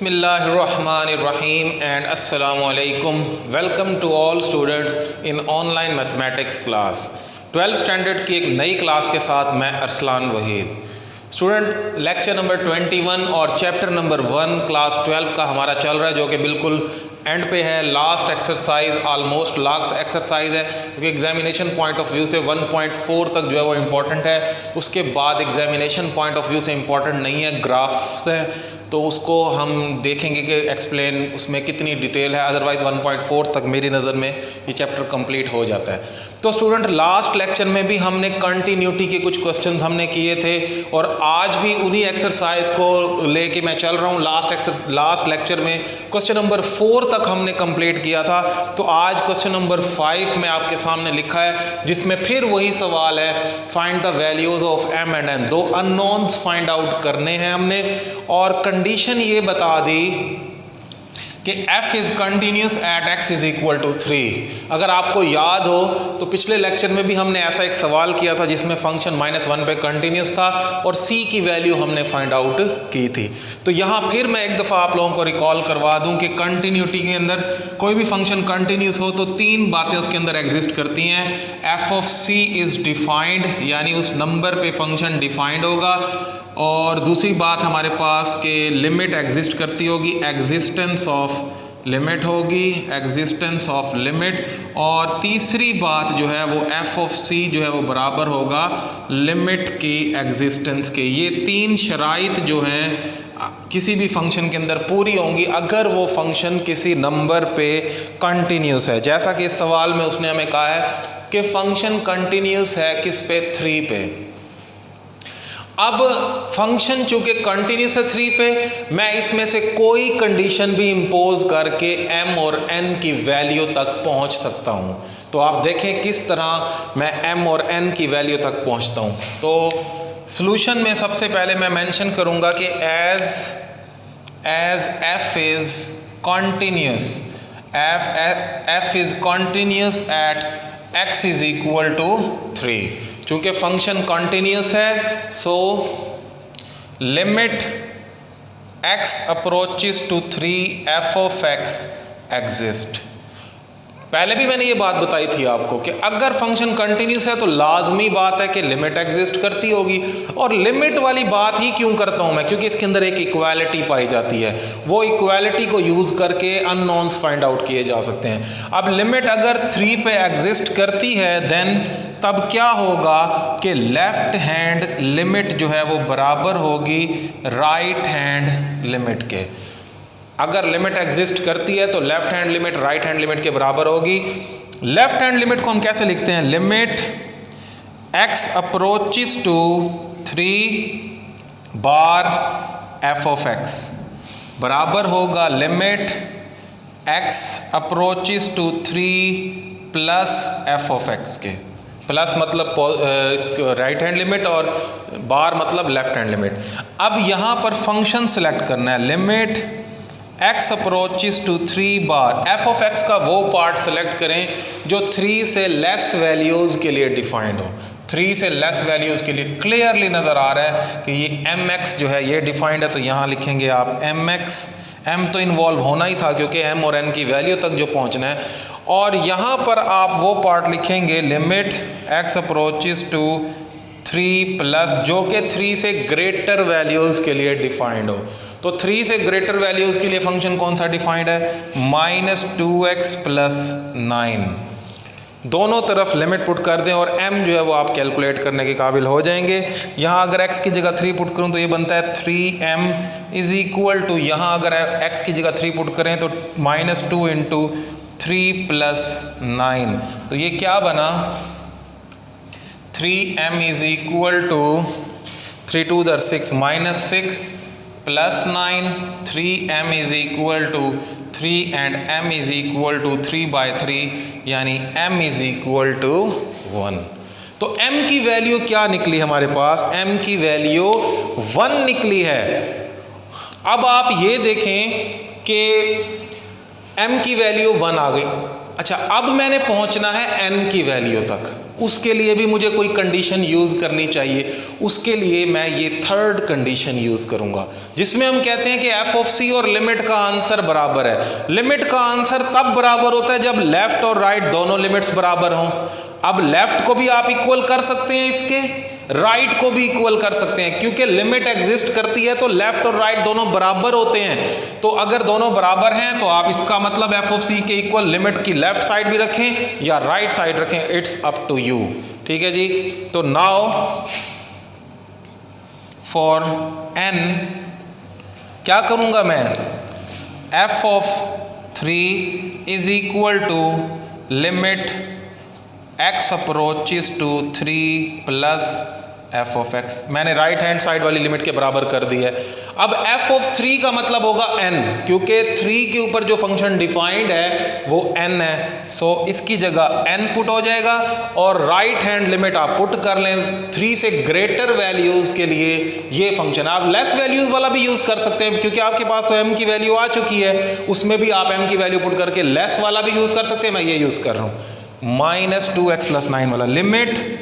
Bismillahirrahmanirrahim and Assalamu alaikum. Welcome to all students in online mathematics class. 12th standard की एक नई class के साथ मैं Arsalan Waheed. Student lecture number 21 और चैप्टर नंबर 1 क्लास 12 का हमारा चल रहा है, जो कि बिल्कुल एंड पे है। Last exercise, almost last exercise है, क्योंकि एग्जामिनेशन पॉइंट ऑफ व्यू से 1.4 तक जो है वो इम्पॉर्टेंट है। उसके बाद एग्जामिनेशन पॉइंट ऑफ व्यू से इम्पॉर्टेंट नहीं है, ग्राफ्स है, तो उसको हम देखेंगे कि एक्सप्लेन उसमें कितनी डिटेल है। अदरवाइज़ 1.4 तक मेरी नज़र में ये चैप्टर कंप्लीट हो जाता है। तो स्टूडेंट लास्ट लेक्चर में भी हमने कंटिन्यूटी के कुछ क्वेश्चंस हमने किए थे और आज भी उन्हीं एक्सरसाइज को लेके मैं चल रहा हूँ। लास्ट लेक्चर में क्वेश्चन नंबर 4 तक हमने कंप्लीट किया था, तो आज क्वेश्चन नंबर 5 में आपके सामने लिखा है, जिसमें फिर वही सवाल है, find the values of m and n। दो अननोन्स फाइंड आउट करने हैं हमने, और कंडीशन ये बता दी कि f is continuous at x is equal to 3। अगर आपको याद हो तो पिछले लेक्चर में भी हमने ऐसा एक सवाल किया था जिसमें फंक्शन -1 पे कंटिन्यूस था और c की वैल्यू हमने फाइंड आउट की थी। तो यहाँ फिर मैं एक दफ़ा आप लोगों को रिकॉल करवा दूँ कि कंटिन्यूटी के अंदर कोई भी फंक्शन कंटिन्यूस हो तो तीन बातें उसके अंदर एग्जिस्ट करती हैं। f of c is defined, यानी उस नंबर पे फंक्शन डिफाइंड होगा, और दूसरी बात हमारे पास के लिमिट एग्जिस्ट करती होगी, एग्जिस्टेंस ऑफ लिमिट होगी, एग्जिस्टेंस ऑफ लिमिट, और तीसरी बात जो है वो f ऑफ c जो है वो बराबर होगा लिमिट की एग्जिस्टेंस के। ये तीन शराइत जो हैं किसी भी फंक्शन के अंदर पूरी होंगी अगर वो फंक्शन किसी नंबर पे कंटिन्यूस है। जैसा कि इस सवाल में उसने हमें कहा है कि फंक्शन कंटिन्यूस है किस पे, 3 पे। अब फंक्शन चूंकि कंटिन्यूस है 3 पे, मैं इसमें से कोई कंडीशन भी इम्पोज करके m और n की वैल्यू तक पहुंच सकता हूं। तो आप देखें किस तरह मैं m और n की वैल्यू तक पहुंचता हूं। तो सॉल्यूशन में सबसे पहले मैं मेंशन करूंगा कि as f is continuous, f is continuous at x is equal to 3। चूंकि फंक्शन कंटिन्यूस है, so limit x approaches to 3 f of x exist. पहले भी मैंने ये बात बताई थी आपको कि अगर फंक्शन कंटिन्यूस है तो लाजमी बात है कि लिमिट एग्जिस्ट करती होगी। और लिमिट वाली बात ही क्यों करता हूं मैं, क्योंकि इसके अंदर एक इक्वालिटी पाई जाती है, वो इक्वालिटी को यूज करके अननोन्स फाइंड आउट किए जा सकते हैं। अब लिमिट अगर 3 पे एग्जिस्ट करती है देन तब क्या होगा कि लेफ्ट हैंड लिमिट जो है वो बराबर होगी राइट हैंड लिमिट के। अगर लिमिट एग्जिस्ट करती है तो left hand limit right hand limit के बराबर होगी। लेफ्ट हैंड लिमिट को हम कैसे लिखते हैं, limit x approaches to 3 bar f of x बराबर होगा limit x approaches to 3 plus f of x के। प्लस मतलब राइट हैंड लिमिट और बार मतलब लेफ्ट हैंड लिमिट। अब यहाँ पर फंक्शन सेलेक्ट करना है, limit x approaches to 3 bar f of x का वो पार्ट सेलेक्ट करें जो 3 से लेस वैल्यूज़ के लिए डिफाइंड हो। 3 से लेस वैल्यूज़ के लिए क्लियरली नज़र आ रहा है कि ये mx जो है ये डिफाइंड है, तो यहाँ लिखेंगे आप mx। m तो इन्वॉल्व होना ही था क्योंकि m और n की वैल्यू तक जो पहुँचना है, और यहाँ पर आप वो पार्ट लिखेंगे limit x approaches to 3 plus, जो कि 3 से ग्रेटर वैल्यूज़ के लिए डिफाइंड हो। तो 3 से ग्रेटर वैल्यूज़ के लिए फंक्शन कौन सा डिफाइंड है, -2x प्लस 9। दोनों तरफ लिमिट पुट कर दें और m जो है वो आप कैलकुलेट करने के काबिल हो जाएंगे। यहाँ अगर x की जगह 3 पुट करूँ तो ये बनता है 3m इज़ इक्वल टू, यहाँ अगर x की जगह 3 पुट करें तो -2 इंटू 3 प्लस 9, तो ये क्या बना, 3m is equal to 3 2 6 -6 plus 9, 3m is equal to 3 and m is equal to 3/3, यानी m इज़ इक्वल टू 1। तो m की वैल्यू क्या निकली हमारे पास, m की वैल्यू 1 निकली है। अब आप ये देखें कि m की वैल्यू 1 आ गई, अच्छा, अब मैंने पहुंचना है n की वैल्यू तक, उसके लिए भी मुझे कोई कंडीशन यूज़ करनी चाहिए। उसके लिए मैं ये थर्ड कंडीशन यूज़ करूंगा, जिसमें हम कहते हैं कि एफ ऑफ सी और लिमिट का आंसर बराबर है। लिमिट का आंसर तब बराबर होता है जब लेफ्ट और राइट दोनों लिमिट्स बराबर हों। अब लेफ्ट को भी आप इक्वल कर सकते हैं, इसके राइट को भी इक्वल कर सकते हैं, क्योंकि लिमिट एग्जिस्ट करती है तो लेफ्ट और राइट दोनों बराबर होते हैं। तो अगर दोनों बराबर हैं तो आप इसका मतलब एफ ऑफ सी के इक्वल लिमिट की लेफ्ट साइड भी रखें या राइट साइड रखें, इट्स अप टू यू। ठीक है जी। तो नाउ फॉर n क्या करूंगा मैं, F of 3 is equal to limit x approaches to 3 plus F of x। मैंने राइट हैंड साइड वाली लिमिट के बराबर कर दी है। अब एफ ऑफ 3 का मतलब होगा n, क्योंकि 3 के ऊपर जो फंक्शन डिफाइंड है वो n है। सो इसकी जगह n पुट हो जाएगा और राइट हैंड लिमिट आप पुट कर लें 3 से ग्रेटर वैल्यूज़ के लिए ये फंक्शन। आप लेस वैल्यूज़ वाला भी यूज़ कर सकते हैं, क्योंकि आपके पास तो m की वैल्यू आ चुकी है, उसमें भी आप m की वैल्यू पुट करके लेस वाला भी यूज़ कर सकते हैं। मैं ये यूज़ कर रहा हूँ माइनस 2x प्लस 9 वाला। Limit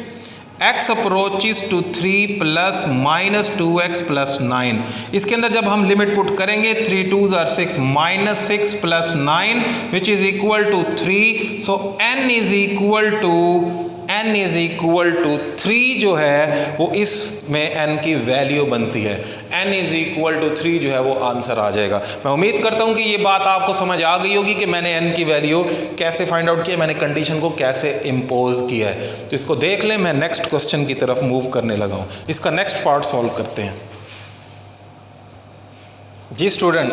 x approaches to 3 plus minus 2x plus 9। इसके अंदर जब हम लिमिट पुट करेंगे 3 2s are 6 minus 6 plus 9 which is equal to 3। So n is equal to 3 जो है वो इसमें n की वैल्यू बनती है। n इज इक्वल टू 3 जो है वो आंसर आ जाएगा। मैं उम्मीद करता हूँ कि ये बात आपको समझ आ गई होगी कि मैंने n की वैल्यू कैसे फाइंड आउट किया, मैंने कंडीशन को कैसे इम्पोज किया है। तो इसको देख लें, मैं नेक्स्ट क्वेश्चन की तरफ मूव करने लगा हूँ। इसका नेक्स्ट पार्ट सॉल्व करते हैं जी स्टूडेंट।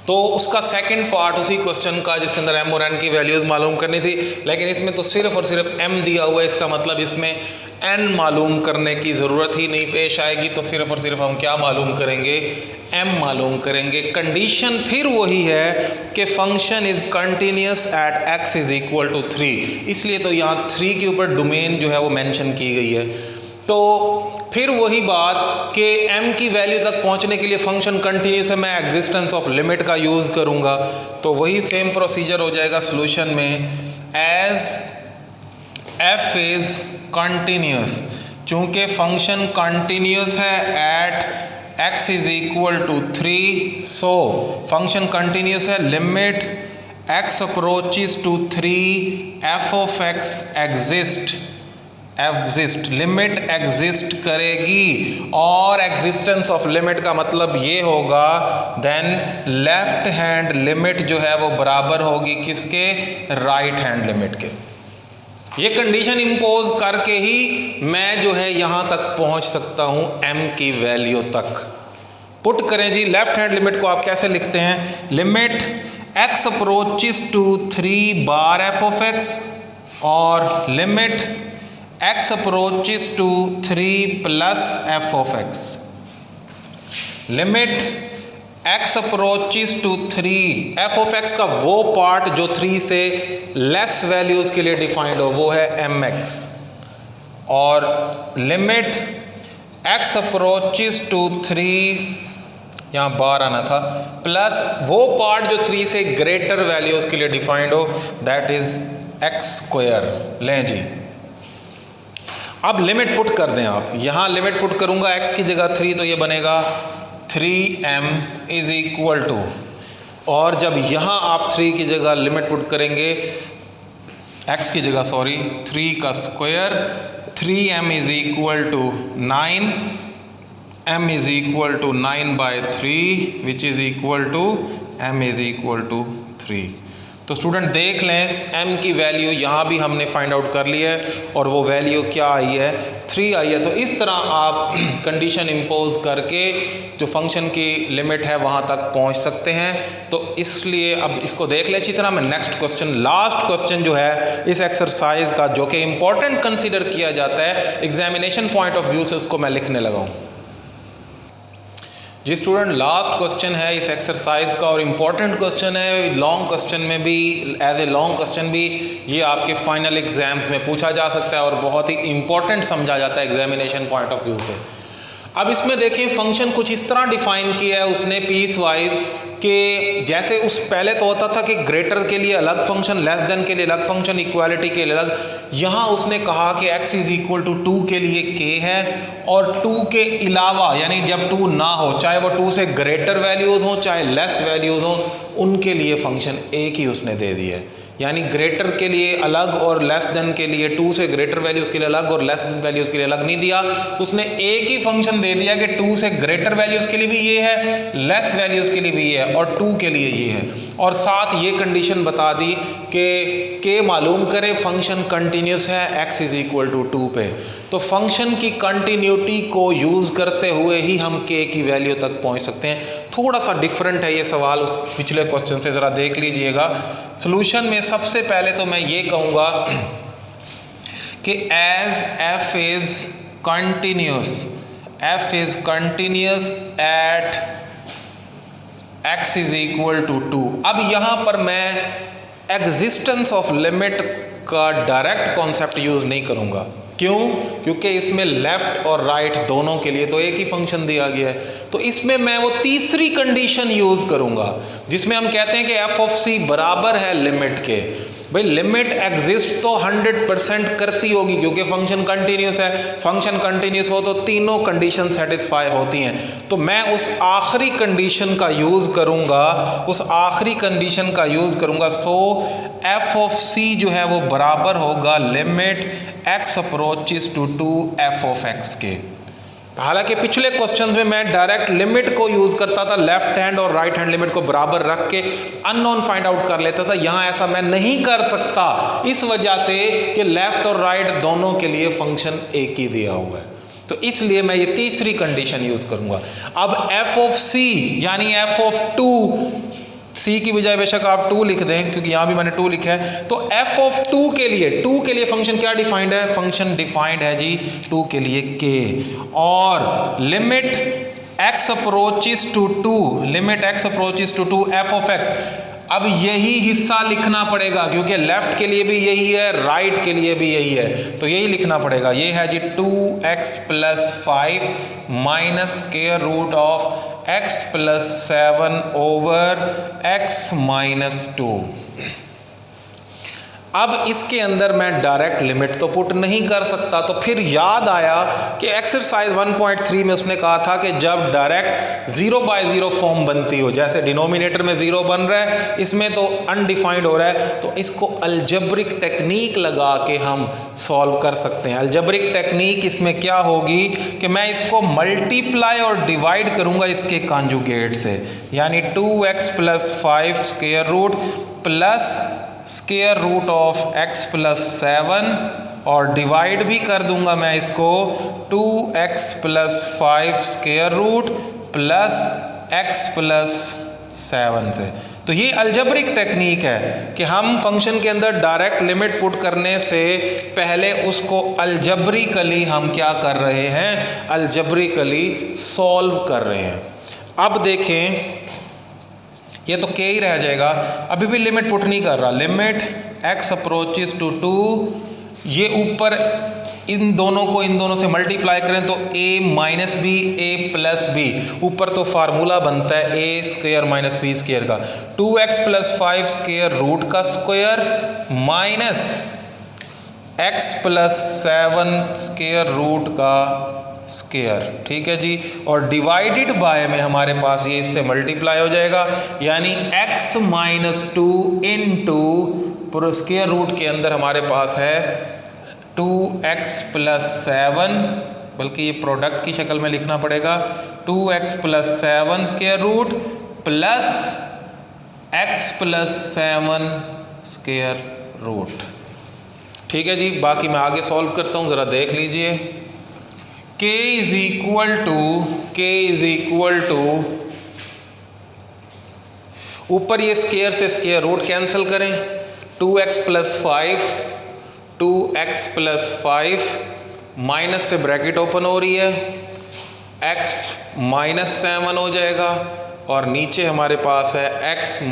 तो उसका सेकंड पार्ट उसी क्वेश्चन का जिसके अंदर m और n की वैल्यूज मालूम करनी थी, लेकिन इसमें तो सिर्फ और सिर्फ m दिया हुआ है। इसका मतलब इसमें n मालूम करने की ज़रूरत ही नहीं पेश आएगी। तो सिर्फ और सिर्फ हम क्या मालूम करेंगे, m मालूम करेंगे। कंडीशन फिर वही है कि function is continuous at x is equal to 3, इसलिए तो यहाँ 3 के ऊपर डोमेन जो है वो मेंशन की गई है। तो फिर वही बात कि m की वैल्यू तक पहुंचने के लिए फंक्शन कंटिन्यूस है, मैं एग्जिस्टेंस ऑफ लिमिट का यूज़ करूंगा। तो वही सेम प्रोसीजर हो जाएगा सॉल्यूशन में, एज f इज़ कंटिन्यूस। चूँकि फंक्शन कंटिन्यूस है at x is equal to 3, so function continuous है। Limit x approaches to 3 f of x exist, limit exist करेगी। और एग्जिस्टेंस ऑफ लिमिट का मतलब ये होगा देन लेफ्ट हैंड लिमिट जो है वो बराबर होगी किसके, राइट हैंड लिमिट के। ये कंडीशन इम्पोज करके ही मैं जो है यहाँ तक पहुँच सकता हूँ m की वैल्यू तक। पुट करें जी, लेफ्ट हैंड लिमिट को आप कैसे लिखते हैं, limit x approaches to 3 bar f of x और limit x approaches to 3 plus f of x। Limit x approaches to 3 f of x का वो पार्ट जो 3 से लेस वैल्यूज के लिए डिफाइंड हो वो है mx, और लिमिट x अप्रोचेस टू 3 यहाँ बार आना था प्लस वो पार्ट जो 3 से ग्रेटर वैल्यूज के लिए डिफाइंड हो दैट इज x स्क्वायर। लें जी, अब लिमिट पुट कर दें आप। यहाँ लिमिट पुट करूँगा x की जगह 3, तो ये बनेगा 3m इज इक्वल टू, और जब यहाँ आप 3 की जगह लिमिट पुट करेंगे x की जगह 3 का square, 3m is equal to 9, m is equal to 9/3 which is equal to m is equal to 3। तो स्टूडेंट देख लें m की वैल्यू यहाँ भी हमने फाइंड आउट कर ली है और वो वैल्यू क्या आई है, 3 आई है। तो इस तरह आप कंडीशन इम्पोज करके जो फंक्शन की लिमिट है वहाँ तक पहुँच सकते हैं। तो इसलिए अब इसको देख लें अच्छी तरह। मैं नेक्स्ट क्वेश्चन, लास्ट क्वेश्चन जो है इस एक्सरसाइज का, जो कि इम्पॉर्टेंट कंसिडर किया जाता है एग्जामिनेशन पॉइंट ऑफ व्यू से, उसको मैं लिखने लगा हूँ जी स्टूडेंट। लास्ट क्वेश्चन है इस एक्सरसाइज का और इम्पॉर्टेंट क्वेश्चन है। लॉन्ग क्वेश्चन में भी, एज ए लॉन्ग क्वेश्चन भी ये आपके फाइनल एग्जाम्स में पूछा जा सकता है और बहुत ही इम्पॉर्टेंट समझा जाता है एग्जामिनेशन पॉइंट ऑफ व्यू से। अब इसमें देखें फंक्शन कुछ इस तरह डिफाइन किया है उसने पीस वाइज कि जैसे उस पहले तो होता था कि ग्रेटर के लिए अलग फंक्शन, लेस देन के लिए अलग फंक्शन, इक्वालिटी के लिए अलग। यहाँ उसने कहा कि x इज इक्वल टू 2 के लिए k है और 2 के अलावा यानी जब 2 ना हो, चाहे वो 2 से ग्रेटर वैल्यूज़ हो चाहे लेस वैल्यूज़ हो, उनके लिए फंक्शन एक ही उसने दे दिया है। यानी ग्रेटर के लिए अलग और लेस देन के लिए, 2 से ग्रेटर वैल्यूज़ के लिए अलग और लेस देन वैल्यूज़ के लिए अलग नहीं दिया। उसने एक ही फंक्शन दे दिया कि 2 से ग्रेटर वैल्यूज़ के लिए भी ये है, लेस वैल्यूज़ के लिए भी ये है और 2 के लिए ये है। और साथ ये कंडीशन बता दी कि मालूम करे फंक्शन कंटिन्यूस है x इज इक्वल टू 2 पे। तो फंक्शन की कंटिन्यूटी को यूज़ करते हुए ही हम k की वैल्यू तक पहुंच सकते हैं। थोड़ा सा डिफरेंट है ये सवाल उस पिछले क्वेश्चन से, ज़रा देख लीजिएगा। सॉल्यूशन में सबसे पहले तो मैं ये कहूँगा कि as f is continuous at x is equal to 2। अब यहाँ पर मैं एग्जिस्टेंस ऑफ लिमिट का डायरेक्ट कॉन्सेप्ट यूज़ नहीं करूँगा। क्यों? क्योंकि इसमें लेफ़्ट और राइट दोनों के लिए तो एक ही फंक्शन दिया गया है। तो इसमें मैं वो तीसरी कंडीशन यूज़ करूँगा जिसमें हम कहते हैं कि एफ ऑफ सी बराबर है लिमिट के। भाई लिमिट एग्जिस्ट तो 100% करती होगी क्योंकि फंक्शन कंटिन्यूस है। फंक्शन कंटिन्यूस हो तो तीनों कंडीशन सेटिस्फाई होती हैं। तो मैं उस आखिरी कंडीशन का यूज़ करूँगा, सो एफ ऑफ सी जो है वो बराबर होगा limit x approaches to 2 F of x के। हालांकि पिछले क्वेश्चन में मैं डायरेक्ट लिमिट को यूज़ करता था, लेफ्ट हैंड और राइट हैंड लिमिट को बराबर रख के अननोन फाइंड आउट कर लेता था। यहाँ ऐसा मैं नहीं कर सकता इस वजह से कि लेफ्ट और राइट दोनों के लिए फंक्शन एक ही दिया हुआ है। तो इसलिए मैं ये तीसरी कंडीशन यूज़ करूँगा। अब एफ ऑफ सी यानी एफ ऑफ 2, सी की बजाय बेशक आप 2 लिख दें क्योंकि यहाँ भी मैंने 2 लिखा है। तो एफ ऑफ 2 के लिए फंक्शन क्या डिफाइंड है? फंक्शन डिफाइंड है जी 2 के लिए k, और limit x approaches to 2 F of x। अब यही हिस्सा लिखना पड़ेगा क्योंकि लेफ्ट के लिए भी यही है, राइट के लिए भी यही है, तो यही लिखना पड़ेगा। ये है G 2x + 5 minus square root of x + 7 over x - 2। अब इसके अंदर मैं डायरेक्ट लिमिट तो पुट नहीं कर सकता। तो फिर याद आया कि एक्सरसाइज 1.3 में उसने कहा था कि जब डायरेक्ट 0/0 फॉर्म बनती हो, जैसे डिनोमिनेटर में 0 बन रहा है, इसमें तो अनडिफाइंड हो रहा है, तो इसको अलजेब्रिक टेक्निक लगा के हम सॉल्व कर सकते हैं। अलजेब्रिक टेक्निक इसमें क्या होगी कि मैं इसको मल्टीप्लाई और डिवाइड करूंगा इसके कॉन्जुगेट से, यानी 2x + 5 square root plus square root of x + 7 और डिवाइड भी कर दूंगा मैं इसको 2x + 5 square root plus x + 7 से। तो ये अलजेब्रिक टेक्निक है कि हम फंक्शन के अंदर डायरेक्ट लिमिट पुट करने से पहले उसको अलजेब्रिकली हम क्या कर रहे हैं? अलजेब्रिकली सॉल्व कर रहे हैं। अब देखें ये तो k ही रह जाएगा, अभी भी लिमिट पुट नहीं कर रहा। लिमिट x अप्रोचेस टू 2, ये ऊपर इन दोनों से मल्टीप्लाई करें तो a - b a + b, ऊपर तो फार्मूला बनता है a² - b² का, 2x + 5 स्क्वायर रूट का square minus x + 7 square root का स्क्वायर। ठीक है जी, और डिवाइडेड बाय में हमारे पास ये इससे मल्टीप्लाई हो जाएगा, यानी x - 2 इंटू स्क्वायर रूट के अंदर हमारे पास है 2x + 7, बल्कि ये प्रोडक्ट की शक्ल में लिखना पड़ेगा, 2x + 7 square root plus x + 7 square root. ठीक है जी, बाकी मैं आगे सॉल्व करता हूँ, ज़रा देख लीजिए। k इज इक्वल टू ऊपर ये स्क्वायर से स्क्वायर रूट कैंसिल करें, 2x + 5 माइनस से ब्रैकेट ओपन हो रही है, x - 7 हो जाएगा और नीचे हमारे पास है x -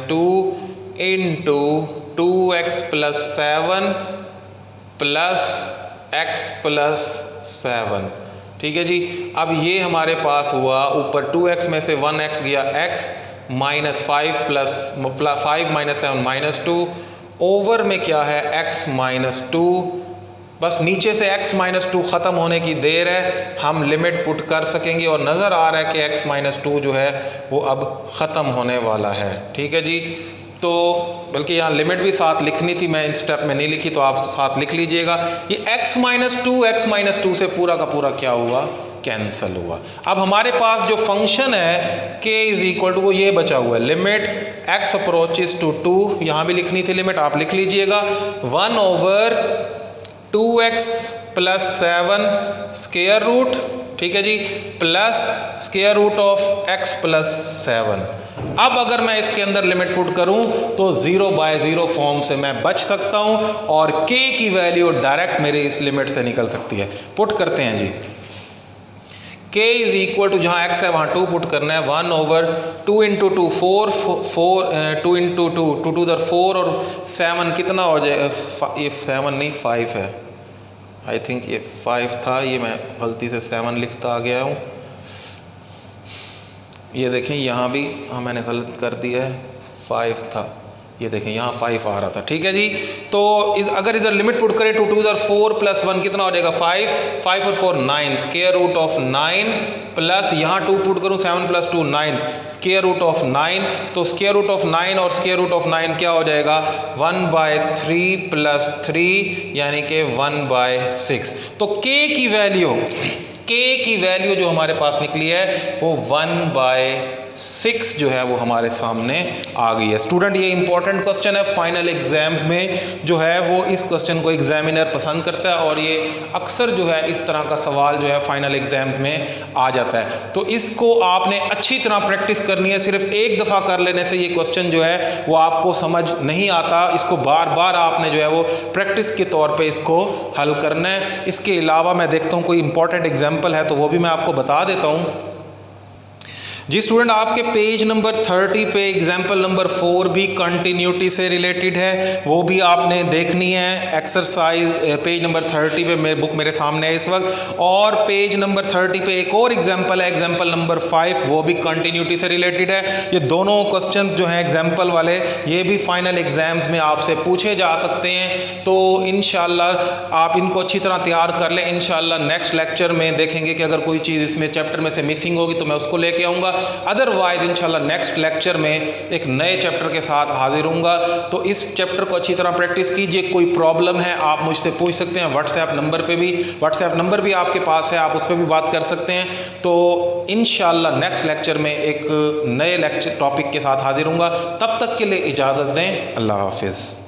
2 into 2x + 7 plus x + 7। ठीक है जी। अब ये हमारे पास हुआ ऊपर 2x में से 1x गया x minus 5 plus 5 minus 7 minus 2 over में क्या है x माइनस 2। बस नीचे से x माइनस 2 ख़त्म होने की देर है, हम लिमिट पुट कर सकेंगे और नज़र आ रहा है कि x माइनस 2 जो है वो अब ख़त्म होने वाला है। ठीक है जी। तो बल्कि यहाँ लिमिट भी साथ लिखनी थी, मैं इन स्टेप में नहीं लिखी, तो आप साथ लिख लीजिएगा। ये x माइनस 2 से पूरा का पूरा क्या हुआ, कैंसल हुआ। अब हमारे पास जो फंक्शन है k इज इक्वल टू वो ये बचा हुआ है, लिमिट x अप्रोचेस टू 2, यहाँ भी लिखनी थी लिमिट, आप लिख लीजिएगा 1 over 2x plus 7 square root, ठीक है जी, plus square root of x plus 7। अब अगर मैं इसके अंदर लिमिट पुट करूं तो 0/0 फॉर्म से मैं बच सकता हूं और k की वैल्यू डायरेक्ट मेरे इस लिमिट से निकल सकती है। पुट करते हैं जी। k इज इक्वल टू, जहाँ x है वहाँ 2 पुट करना है, 1 ओवर 2 इंटू 2 4 2 इंटू 2 2 टू दर 4 और 7 कितना हो जाएगा, ये 7 नहीं 5 है, आई थिंक ये 5 था, ये मैं गलती से 7 लिखता आ गया हूँ। ये देखें यहाँ भी मैंने गलत कर दिया है, 5 था, ये देखें यहाँ 5 आ रहा था। ठीक है जी। तो अगर इधर लिमिट पुट करें 2 टू दर 4 प्लस 1 कितना हो जाएगा 5, 5 और 4 9, स्क्वायर रूट ऑफ 9 प्लस यहाँ 2 पुट करूँ 7 प्लस 2 9, स्क्वायर रूट ऑफ 9, तो स्क्वायर रूट ऑफ 9 और स्क्वायर रूट ऑफ 9 क्या हो जाएगा 1/3 प्लस 3 यानी कि 1/6। तो k की वैल्यू जो हमारे पास निकली है वो 1/6 जो है वो हमारे सामने आ गई है। स्टूडेंट ये इंपॉर्टेंट क्वेश्चन है, फाइनल एग्जाम्स में जो है वो इस क्वेश्चन को एग्जामिनर पसंद करता है और ये अक्सर जो है इस तरह का सवाल जो है फाइनल एग्जाम्स में आ जाता है। तो इसको आपने अच्छी तरह प्रैक्टिस करनी है, सिर्फ एक दफ़ा कर लेने से ये क्वेश्चन जो है वो आपको समझ नहीं आता, इसको बार बार आपने जो है वो प्रैक्टिस के तौर पर इसको हल करना है। इसके अलावा मैं देखता हूँ कोई इंपॉर्टेंट एग्जाम्पल है तो वो भी मैं आपको बता देता हूँ। जी स्टूडेंट, आपके पेज नंबर 30 पे एग्जाम्पल नंबर 4 भी कंटिन्यूटी से रिलेटेड है, वो भी आपने देखनी है। एक्सरसाइज पेज नंबर 30 पे बुक मेरे सामने है इस वक्त, और पेज नंबर 30 पे एक और एग्जाम्पल है, एग्जाम्पल नंबर 5, वो भी कंटिन्यूटी से रिलेटेड है। ये दोनों क्वेश्चंस जो हैं एग्जाम्पल वाले, ये भी फाइनल एग्जाम्स में आपसे पूछे जा सकते हैं। तो इंशाल्लाह आप इनको अच्छी तरह तैयार कर लें। इंशाल्लाह नेक्स्ट लेक्चर में देखेंगे कि अगर कोई चीज़ इसमें चैप्टर में से मिसिंग होगी तो मैं उसको लेके आऊँगा, अदरवाइज इंशाल्लाह नेक्स्ट लेक्चर में एक नए चैप्टर के साथ हाजिर होऊंगा। तो इस चैप्टर को अच्छी तरह प्रैक्टिस कीजिए। कोई प्रॉब्लम है आप मुझसे पूछ सकते हैं, व्हाट्सएप नंबर भी आपके पास है, आप उस पर भी बात कर सकते हैं। तो इंशाल्लाह नेक्स्ट लेक्चर में एक नए लेक्चर टॉपिक के साथ हाजिर होऊंगा। तब तक के लिए इजाज़त दें, अल्लाह हाफिज़।